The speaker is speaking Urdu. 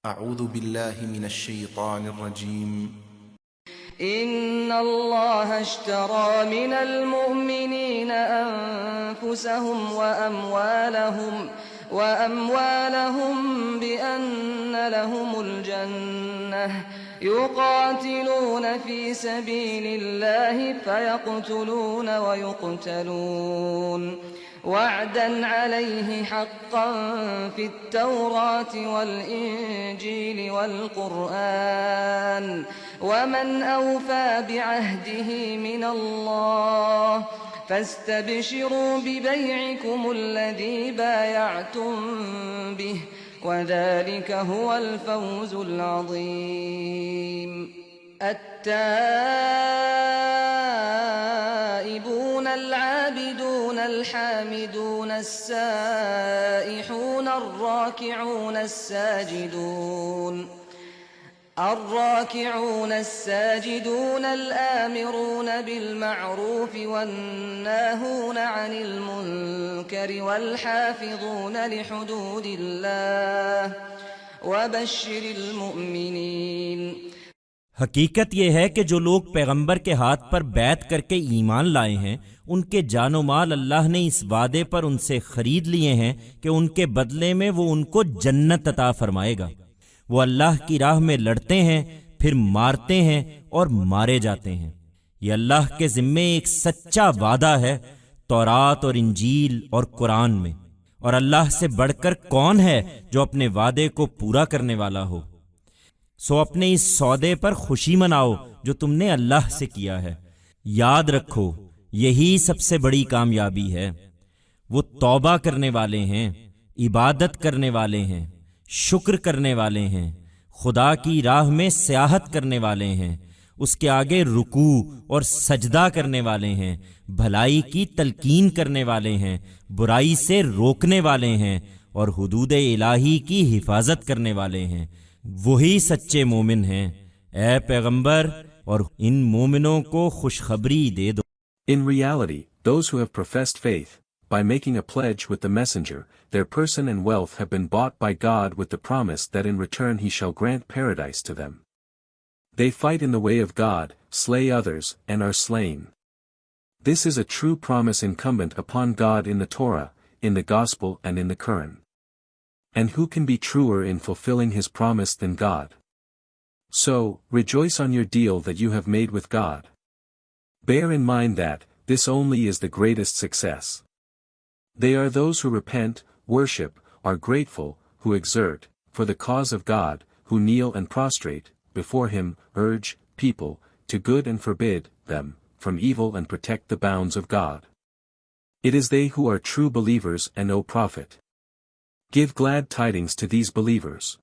أعوذ بالله من الشيطان الرجيم. إن الله اشترى من المؤمنين أنفسهم وأموالهم بأن لهم الجنة يقاتلون في سبيل الله فيقتلون ويقتلون وعدا عليه حقا في التوراة والإنجيل والقرآن ومن أوفى بعهده من الله فاستبشروا ببيعكم الذي بايعتم به وذلك هو الفوز العظيم. التائبون العابدون الحامدون السائحون الراكعون الساجدون الآمرون بالمعروف والناهون عن المنكر والحافظون لحدود الله وبشر المؤمنين. حقیقت یہ ہے کہ جو لوگ پیغمبر کے ہاتھ پر بیعت کر کے ایمان لائے ہیں ان کے جان و مال اللہ نے اس وعدے پر ان سے خرید لیے ہیں کہ ان کے بدلے میں وہ ان کو جنت عطا فرمائے گا. وہ اللہ کی راہ میں لڑتے ہیں پھر مارتے ہیں اور مارے جاتے ہیں. یہ اللہ کے ذمے ایک سچا وعدہ ہے تورات اور انجیل اور قرآن میں، اور اللہ سے بڑھ کر کون ہے جو اپنے وعدے کو پورا کرنے والا ہو. سو اپنے اس سودے پر خوشی مناؤ جو تم نے اللہ سے کیا ہے. یاد رکھو یہی سب سے بڑی کامیابی ہے. وہ توبہ کرنے والے ہیں، عبادت کرنے والے ہیں، شکر کرنے والے ہیں، خدا کی راہ میں سیاحت کرنے والے ہیں، اس کے آگے رکوع اور سجدہ کرنے والے ہیں، بھلائی کی تلقین کرنے والے ہیں، برائی سے روکنے والے ہیں اور حدود الہی کی حفاظت کرنے والے ہیں. وہی سچے مومن ہیں. اے پیغمبر اور ان مومنوں کو خوشخبری دے دو. In reality, those who have professed faith, by making a pledge with the messenger, their person and wealth have been bought by God with the promise that in return he shall grant paradise to them. They fight in the way of God, slay others, and are slain. This is a true promise incumbent upon God in the Torah, in the Gospel and in the Quran. And who can be truer in fulfilling his promise than God? So, rejoice on your deal that you have made with God. Bear in mind that, this only is the greatest success. They are those who repent, worship, are grateful, who exert, for the cause of God, who kneel and prostrate, before him, urge, people, to good and forbid, them, from evil and protect the bounds of God. It is they who are true believers and O Prophet. Give glad tidings to these believers.